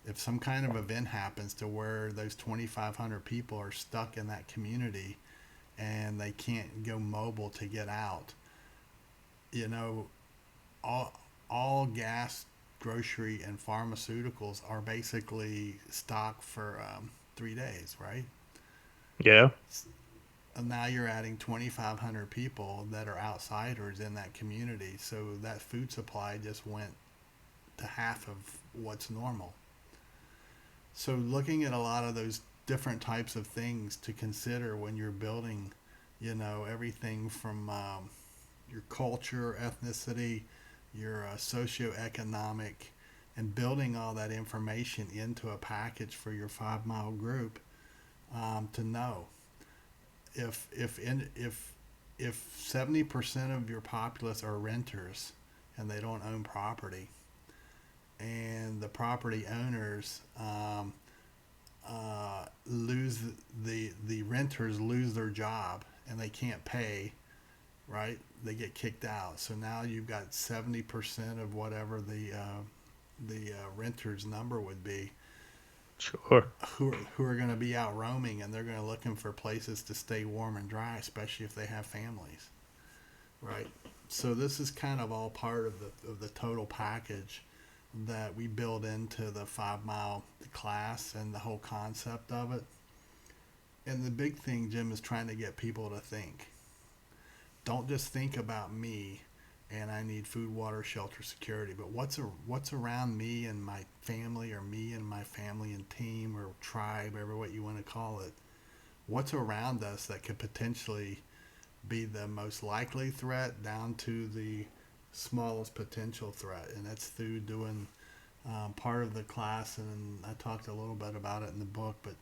If some kind of event happens to where those 2,500 people are stuck in that community and they can't go mobile to get out, you know, all all gas, grocery, and pharmaceuticals are basically stocked for 3 days, right? Yeah. And now you're adding 2,500 people that are outsiders in that community, so that food supply just went to half of what's normal. So looking at a lot of those different types of things to consider when you're building, everything from your culture, ethnicity, your socioeconomic, and building all that information into a package for your 5 mile group, to know if 70% of your populace are renters and they don't own property, and the property owners lose the renters lose their job and they can't pay, right? They get kicked out. So now you've got 70% of whatever the renters number would be, Sure. who are going to be out roaming, and they're going to looking for places to stay warm and dry, especially if they have families, right? So this is kind of all part of the total package that we build into the 5 mile class and the whole concept of it. And the big thing, Jim, is trying to get people to think. Don't just think about me and I need food, water, shelter, security, but what's around me and my family, or me and my family and team or tribe, ever what you want to call it. What's around us that could potentially be the most likely threat down to the smallest potential threat, and that's through doing part of the class, and I talked a little bit about it in the book, but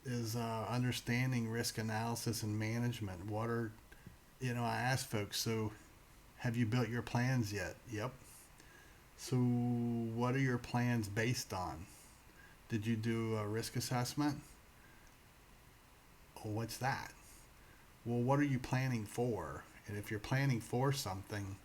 is understanding risk analysis and management. I ask folks, so have you built your plans yet? Yep. So what are your plans based on? Did you do a risk assessment? Well, what's that? Well, what are you planning for? And if you're planning for something,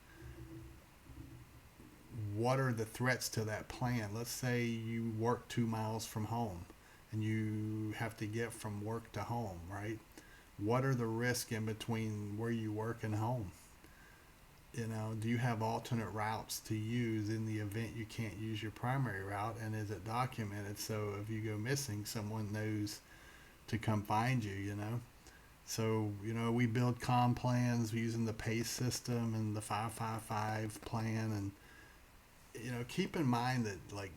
what are the threats to that plan? Let's say you work 2 miles from home and you have to get from work to home, right? What are the risks in between where you work and home? Do you have alternate routes to use in the event you can't use your primary route? And is it documented so if you go missing, someone knows to come find you? So, we build comm plans using the PACE system and the 555 plan. And, keep in mind that, like,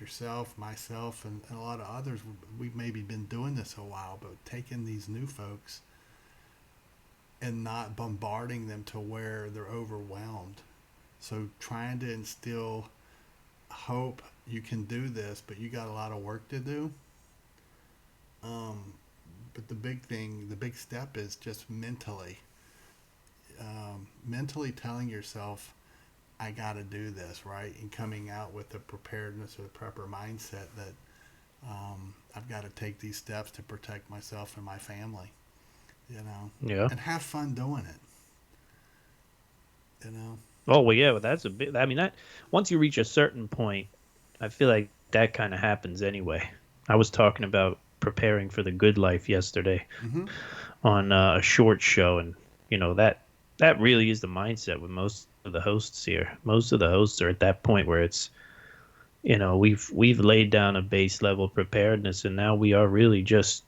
yourself, myself, and a lot of others, we've maybe been doing this a while, but taking these new folks and not bombarding them to where they're overwhelmed. So trying to instill hope you can do this, but you got a lot of work to do. Um, but the big step is just mentally telling yourself, I got to do this, right? And coming out with the preparedness or the prepper mindset that I've got to take these steps to protect myself and my family, you know, Yeah. and have fun doing it, you know. Oh well, yeah. Well, that's a bit. I mean, that once you reach a certain point, I feel like that kind of happens anyway. I was talking about preparing for the good life yesterday Mm-hmm. on a short show, and that really is the mindset with most of the hosts here. Most of the hosts are at that point where it's we've laid down a base level preparedness, and now we are really just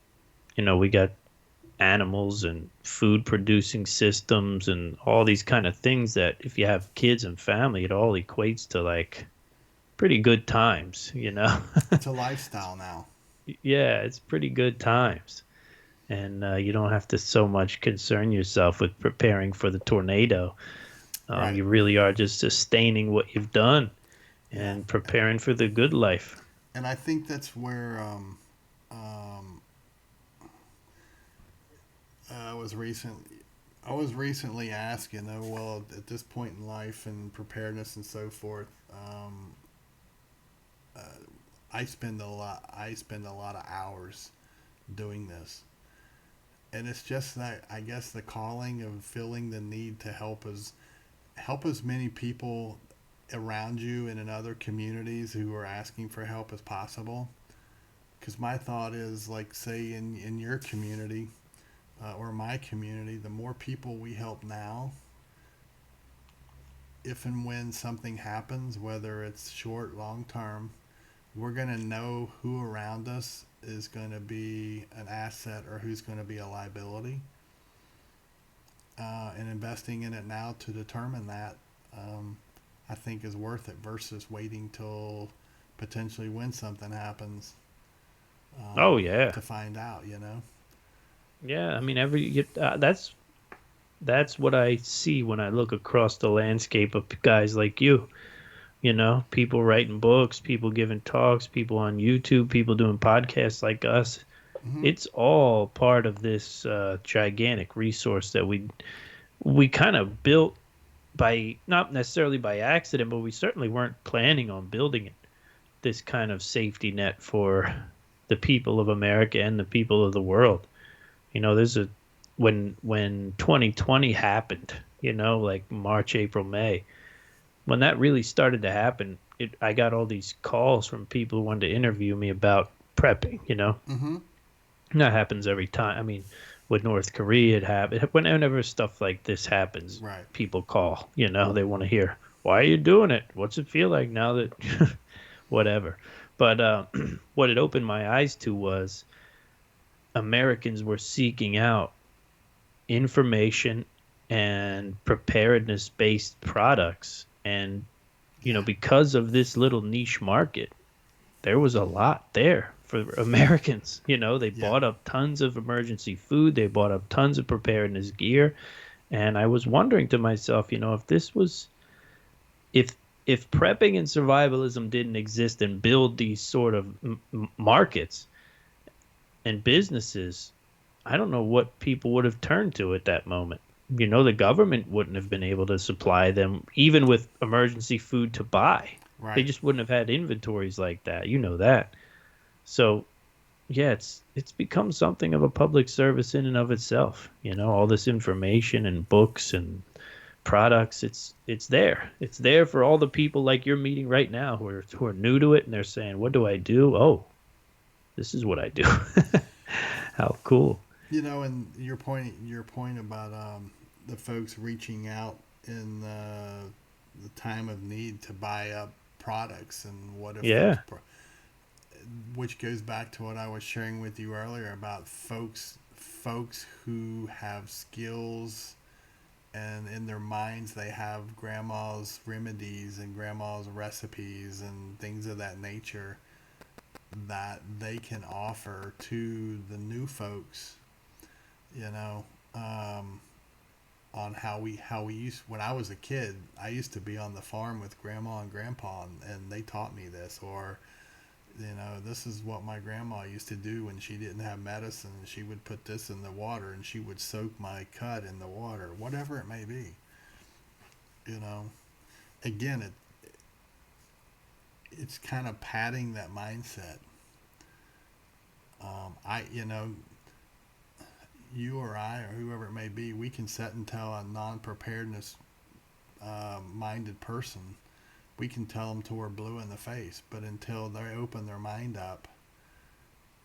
we got animals and food producing systems and all these kind of things that if you have kids and family, it all equates to like pretty good times. It's a lifestyle now. Yeah, it's pretty good times. And you don't have to so much concern yourself with preparing for the tornado. Right. You really are just sustaining what you've done Yeah. and preparing for the good life. And I think that's where um, I was recently asked, well, at this point in life and preparedness and so forth, uh, I spend a lot of hours doing this, and it's just that I guess the calling of feeling the need to help as many people around you and in other communities who are asking for help as possible. Because my thought is, like, say in your community or my community, the more people we help now, if and when something happens, whether it's short, long term, we're going to know who around us is going to be an asset or who's going to be a liability. And investing in it now to determine that, um, I think, is worth it versus waiting till potentially when something happens Oh yeah, to find out, you know? yeah. I mean, that's what I see when I look across the landscape of guys like you. People writing books, people giving talks, people on YouTube, people doing podcasts like us. Mm-hmm. It's all part of this gigantic resource that we kind of built by not necessarily by accident, but we certainly weren't planning on building it. This kind of safety net for the people of America and the people of the world. There's a when 2020 happened, like March, April, May, when that really started to happen, I got all these calls from people who wanted to interview me about prepping. Mm-hmm. And that happens every time. I mean, with North Korea, it happened. Whenever stuff like this happens, Right. people call. They want to hear, why are you doing it? What's it feel like now that, whatever. But what it opened my eyes to was Americans were seeking out information and preparedness based products. And, Yeah. because of this little niche market, there was a lot there for Americans. They Yep. bought up tons of emergency food, they bought up tons of preparedness gear. And I was wondering to myself, if this was, if, if prepping and survivalism didn't exist and build these sort of markets and businesses, I don't know what people would have turned to at that moment. The government wouldn't have been able to supply them, even with emergency food to buy. They Right. just wouldn't have had inventories like that. You know that. So yeah, it's become something of a public service in and of itself. All this information and books and products. It's there. It's there for all the people like you're meeting right now who are new to it and they're saying, "What do I do?" Oh, this is what I do. How cool. And your point about the folks reaching out in the time of need to buy up products, and what if Yeah. which goes back to what I was sharing with you earlier about folks who have skills and in their minds they have grandma's remedies and grandma's recipes and things of that nature that they can offer to the new folks, you know, um, on how we used when I was a kid. I used to be on the farm with grandma and grandpa, and they taught me this, or this is what my grandma used to do when she didn't have medicine. She would put this in the water and she would soak my cut in the water, whatever it may be. You know, again, it's kind of padding that mindset. You or I or whoever it may be, we can sit and tell a non-preparedness minded person, we can tell them till we're blue in the face, but until they open their mind up,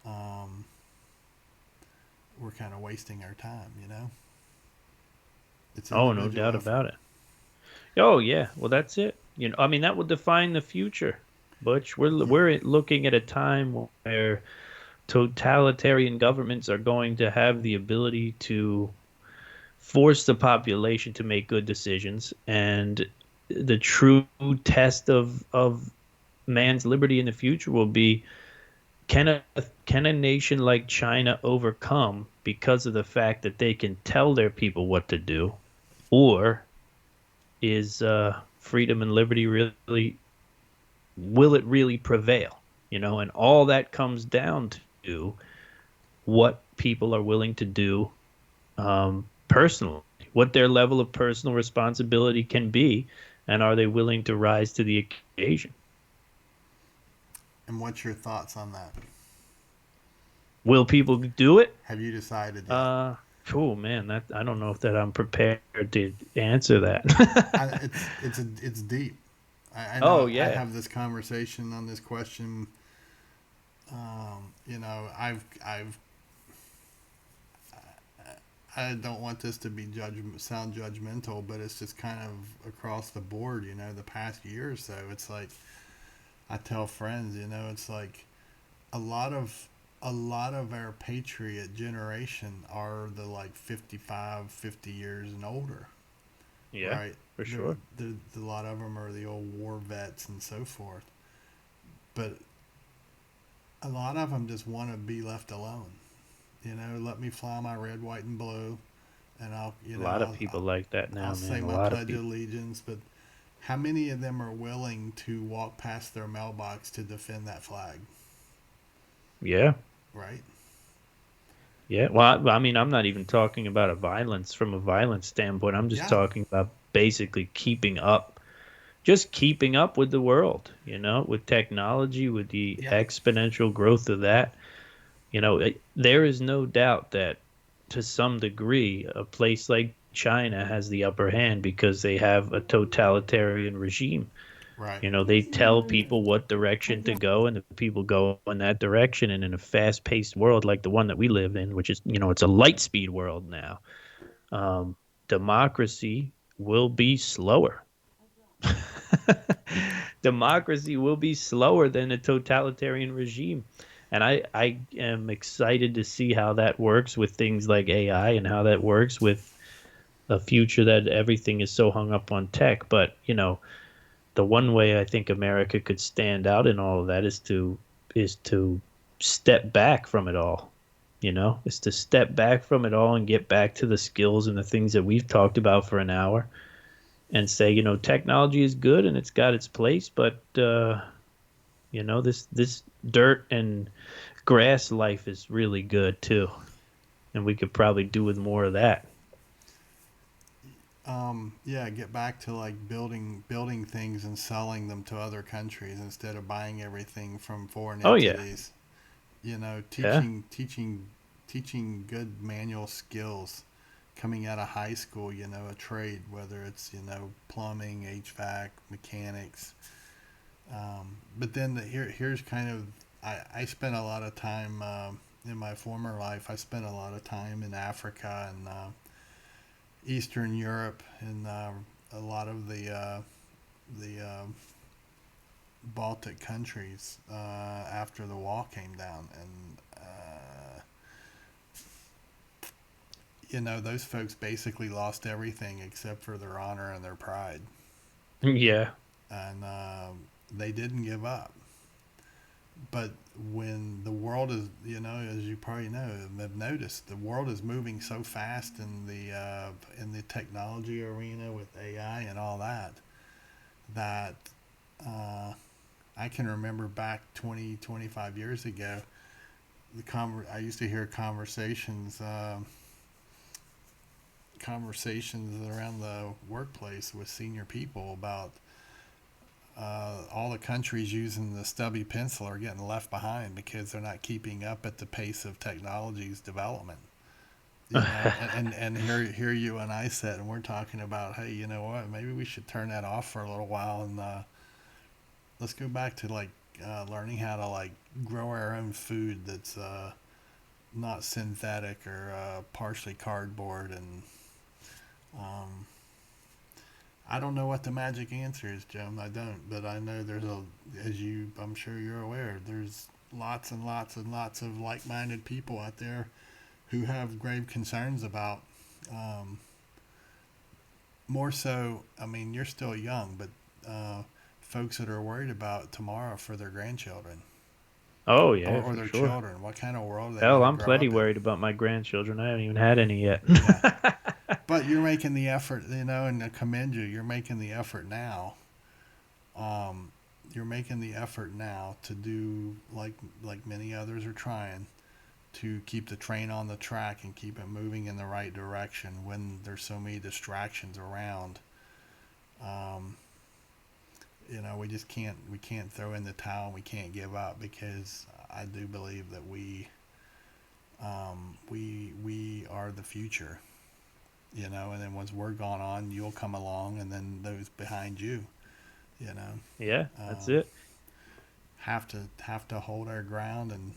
um, we're kind of wasting our time. It's Oh, no individual doubt effort. about it. Oh yeah, well that's it. I mean that will define the future. Butch, Yeah, we're looking at a time where totalitarian governments are going to have the ability to force the population to make good decisions, and the true test of man's liberty in the future will be, can a nation like China overcome because of the fact that they can tell their people what to do, or is freedom and liberty really, will it really prevail? And all that comes down to what people are willing to do personally, what their level of personal responsibility can be, and are they willing to rise to the occasion? and what's your thoughts on that? Will people do it? Have you decided yet? Uh, oh man, that I don't know if that I'm prepared to answer I, that. it's deep. I Oh know I yeah, have this conversation on this question. I've I don't want this to be sound judgmental, but it's just kind of across the board. The past year or so, it's like I tell friends, it's like a lot of a lot of our patriot generation are the like 55, 50 years and older, yeah, right? for sure. A lot of them are the old war vets and so forth, but a lot of them just want to be left alone. Let me fly my red, white, and blue, and A lot of people like that I'll now, say man. A my lot of pledge of people. allegiance. But how many of them are willing to walk past their mailbox to defend that flag, Yeah, right? yeah. Well, I mean, I'm not even talking about a violence from a violence standpoint. I'm just Yeah, talking about basically just keeping up with the world, with technology, with the yeah, exponential growth of that. There is no doubt that to some degree, a place like China has the upper hand because they have a totalitarian regime. right. They tell people what direction to go, and the people go in that direction. And in a fast-paced world like the one that we live in, which is, it's a light speed world now, um, democracy will be slower. Democracy will be slower than a totalitarian regime. And I am excited to see how that works with things like AI and how that works with a future that everything is so hung up on tech. But, the one way I think America could stand out in all of that is to step back from it all. Is to step back from it all and get back to the skills and the things that we've talked about for an hour, and say, technology is good and it's got its place, but this dirt and grass life is really good too, and we could probably do with more of that. Yeah, get back to like building things and selling them to other countries instead of buying everything from foreign Oh yeah, entities. yeah, Teaching good manual skills coming out of high school. A trade, whether it's plumbing, HVAC, mechanics. But then here's kind of I spent a lot of time in my former life. I spent a lot of time in Africa and Eastern Europe and a lot of the Baltic countries after the wall came down. And those folks basically lost everything except for their honor and their pride, Yeah. and they didn't give up. But when the world is, as you probably know, have noticed, the world is moving so fast in the technology arena with AI and all that, that uh, I can remember back 20, 25 years ago, I used to hear conversations around the workplace with senior people about all the countries using the stubby pencil are getting left behind because they're not keeping up at the pace of technology's development. And here you and I sit and we're talking about, hey, you know what? Maybe we should turn that off for a little while and let's go back to like learning how to like grow our own food that's not synthetic or partially cardboard. And um, I don't know what the magic answer is, Jim. I don't, but I know I'm sure you're aware, there's lots and lots and lots of like-minded people out there who have grave concerns about, um, more so. I mean, you're still young, but folks that are worried about tomorrow for their grandchildren Oh or, yeah, or for their sure. children. What kind of world are they Hell, going to I'm grow plenty up in? worried about my grandchildren. I haven't even had any yet. Yeah, but you're making the effort, and I commend you. You're making the effort now. Um, you're making the effort now to do like many others are trying to keep the train on the track and keep it moving in the right direction when there's so many distractions around. Um, we can't throw in the towel. And we can't give up because I do believe that we are the future. And then once we're gone on, you'll come along, and then those behind you, you know, Yeah, that's um, it. have to hold our ground. And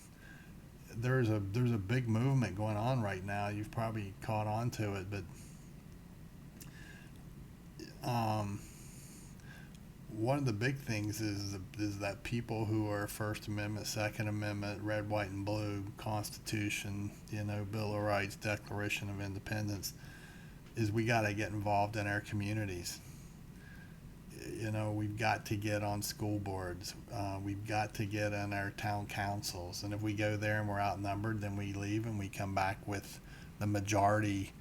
there's a big movement going on right now. You've probably caught on to it, but um, one of the big things is that people who are First Amendment, Second Amendment, Red, White, and Blue, Constitution, Bill of Rights, Declaration of Independence, is we got to get involved in our communities. We've got to get on school boards. We've got to get on our town councils. And if we go there and we're outnumbered, then we leave and we come back with the majority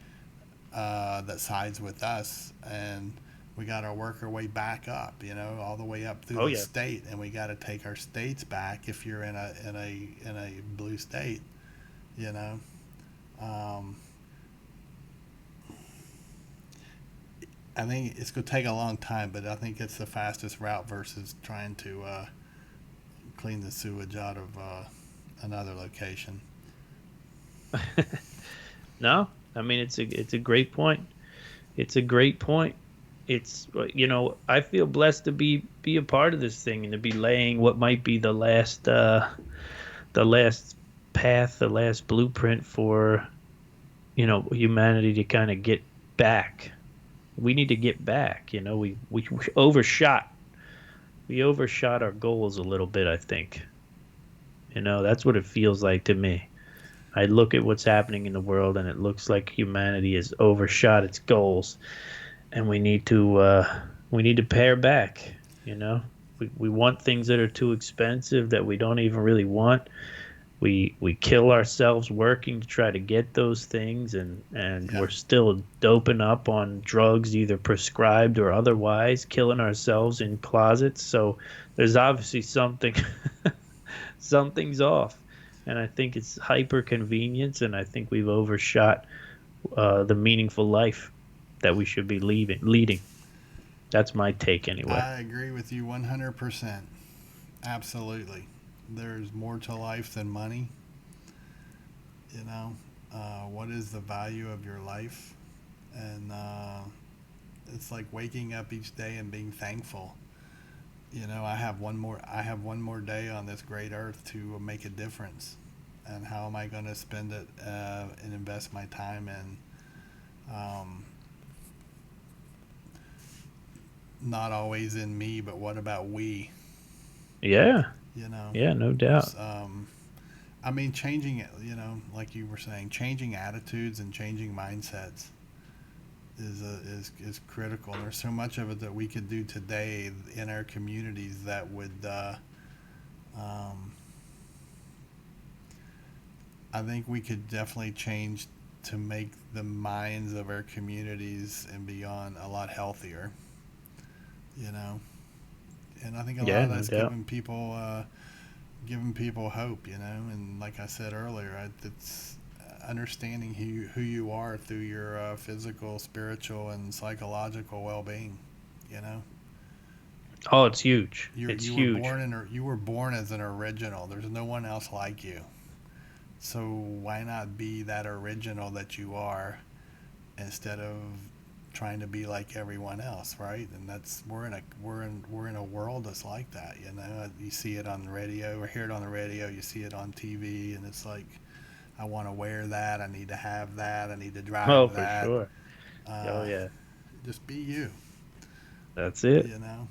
that sides with us. And we got to work our way back up, all the way up through Oh the yeah. state. And we got to take our states back if you're in a blue state, you know. Um, I think it's going to take a long time, but I think it's the fastest route versus trying to clean the sewage out of another location. No, I mean it's a great point. It's a great point. It's I feel blessed to be a part of this thing and to be laying what might be the last path, the last blueprint for humanity to kind of get back. We need to get back. We overshot our goals a little bit, I think. That's what it feels like to me. I look at what's happening in the world and it looks like humanity has overshot its goals and we need to pare back, you know. We want things that are too expensive that we don't even really want. We kill ourselves working to try to get those things and Yeah, we're still doping up on drugs either prescribed or otherwise, killing ourselves in closets. So there's obviously something's off. And I think it's hyper convenience and I think we've overshot the meaningful life that we should be leading. That's my take anyway. I agree with you 100%. Absolutely. There's more to life than money. You know, what is the value of your life? And it's like waking up each day and being thankful. I have one more day on this great earth to make a difference. And how am I going to spend it and invest my time in? Um, Not always in me, but what about we? Yeah, You know, yeah, no doubt. um, I mean, changing it, like you were saying, changing attitudes and changing mindsets is critical. There's so much of it that we could do today in our communities that would, um, I think we could definitely change to make the minds of our communities and beyond a lot healthier. You know, and I think a lot Yeah, of no that's doubt. giving people hope. And like I said earlier, it's understanding who you are through your physical, spiritual, and psychological well being. You know, Oh, it's huge. It's you were huge. born you were born as an original. There's no one else like you. So why not be that original that you are instead of trying to be like everyone else, right? And that's we're in a world that's like that. You see it on the radio or hear it on the radio. You see it on TV, and it's like, I want to wear that. I need to have that. I need to Oh, drive for that. sure. Oh, Uh, yeah. just be you. That's it. You know,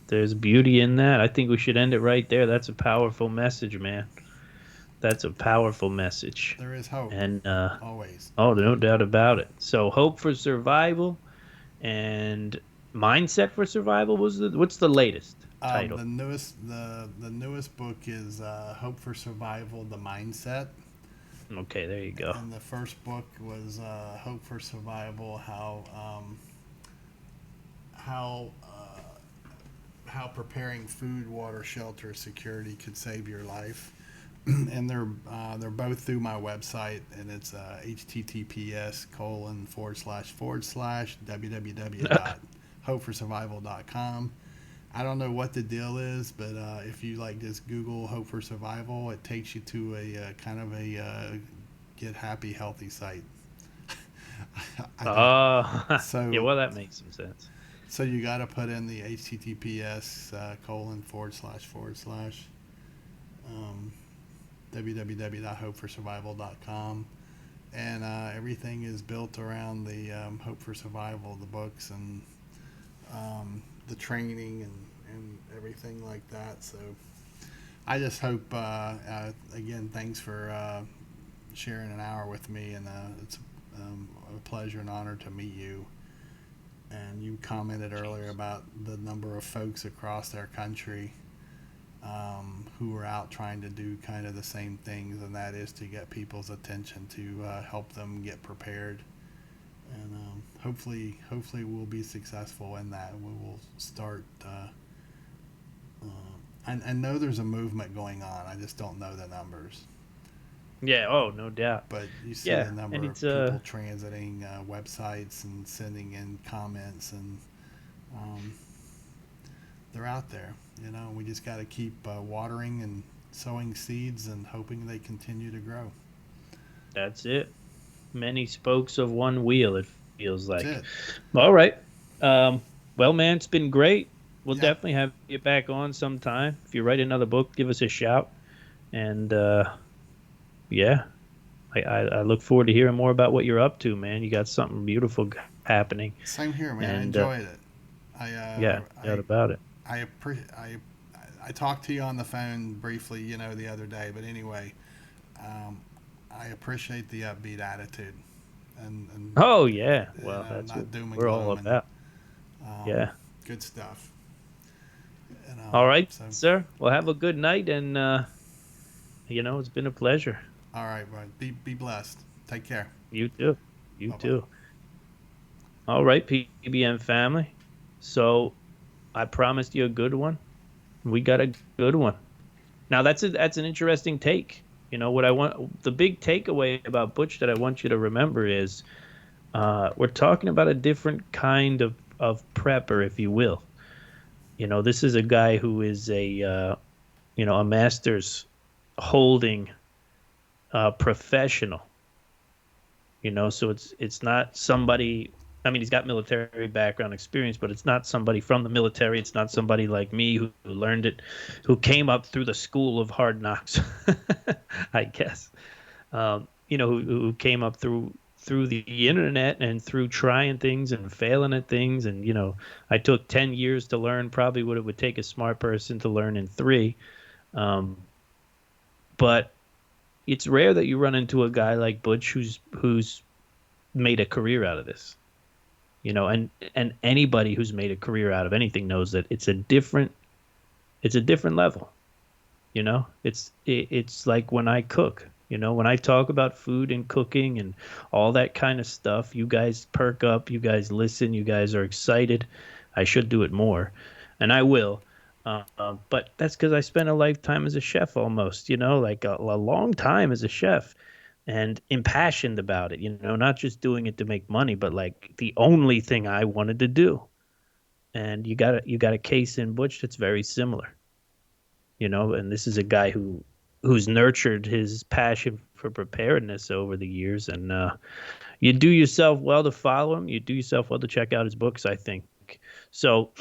There's beauty in that. I think we should end it right there. That's a powerful message, man. That's a powerful message. there is hope And always. oh, no doubt about it. So hope for survival and mindset for survival was what's the latest title? The newest book is Hope for Survival: The Mindset. Okay, there you go. And the first book was Hope for Survival: how how preparing food, water, shelter, security could save your life. And they're both through my website, and it's https colon forward slash www dot hopeforsurvival.com. I don't know what the deal is, but if you like just Google Hope for Survival, it takes you to a kind of a get happy healthy site. I don't. Yeah, So well, that makes some sense. so you got to put in the https colon forward slash um, www.hopeforsurvival.com, and everything is built around the Hope for Survival, the books, and the training, and everything like that. So I just hope, again, thanks for sharing an hour with me, and it's a pleasure and honor to meet you. And you commented earlier Jeez. about the number of folks across our country who are out trying to do kind of the same things, and that is to get people's attention to help them get prepared. And hopefully we'll be successful in that. We will start. I know there's a movement going on. I just don't know the numbers. Yeah, oh, no doubt. But you see Yeah, the and number it's of people transiting websites and sending in comments, and um, they're out there. We just got to keep watering and sowing seeds and hoping they continue to grow. that's it. Many spokes of one wheel, it feels That's like. it. All right. Um, well, man, it's been great. We'll Yeah. definitely have you back on sometime. If you write another book, give us a shout. And yeah, I look forward to hearing more about what you're up to, man. You got something beautiful happening. Same here, man. I And enjoyed it. I yeah, no doubt about it. I talked to you on the phone briefly, the other day. But anyway, um, I appreciate the upbeat attitude, and Oh, yeah. Well, that's what not doom and we're all gloom, and about. Yeah. good stuff. All right, So sir. Well, have a good night. And, it's been a pleasure. all right, bud. Be blessed. Take care. You too. You Bye bye. too. All right, PBN family. So I promised you a good one. We got a good one. Now that's an interesting take. What I want, the big takeaway about Butch that I want you to remember is we're talking about a different kind of prepper, if you will. This is a guy who is a master's holding professional. So it's not somebody. I mean, he's got military background experience, but it's not somebody from the military. It's not somebody like me who learned it, who came up through the school of hard knocks, I guess. Who came up through the internet and through trying things and failing at things. And I took 10 years to learn probably what it would take a smart person to learn in 3. Um, but it's rare that you run into a guy like Butch who's made a career out of this. And anybody who's made a career out of anything knows that it's a different level. It's like when I cook. When I talk about food and cooking and all that kind of stuff, you guys perk up, you guys listen, you guys are excited. I should do it more, and I will. But that's because I spent a lifetime as a chef, almost. Like a long time as a chef, and impassioned about it. Not just doing it to make money, but like the only thing I wanted to do. And you got a case in Butch that's very similar. And this is a guy who's nurtured his passion for preparedness over the years, and you do yourself well to follow him. You do yourself well to check out his books, I think. So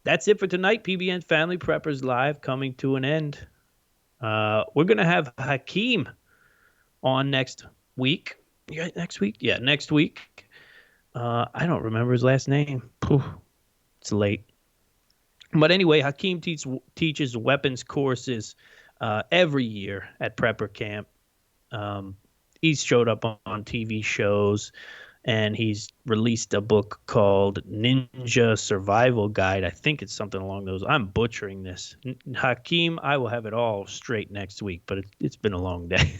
that's it for tonight. PBN Family Preppers Live coming to an end. We're gonna have Hakeem on next week. Yeah, next week. Yeah, next week. I don't remember his last name. Phew, it's late. But anyway, Hakeem teaches weapons courses every year at Prepper Camp. He's showed up on TV shows, and he's released a book called Ninja Survival Guide. I think it's something along those. I'm butchering this. Hakeem, I will have it all straight next week, but it's been a long day.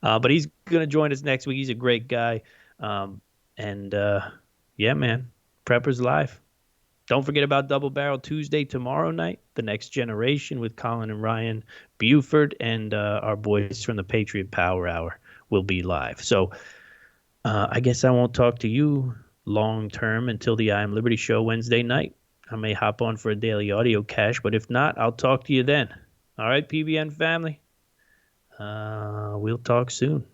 But he's going to join us next week. He's a great guy. And yeah, man, Preppers Live. Don't forget about Double Barrel Tuesday tomorrow night, The Next Generation with Colin and Ryan Buford, and our boys from the Patriot Power Hour will be live. So I guess I won't talk to you long term until the I Am Liberty show Wednesday night. I may hop on for a daily audio cache, but if not, I'll talk to you then. All right, PBN family. We'll talk soon.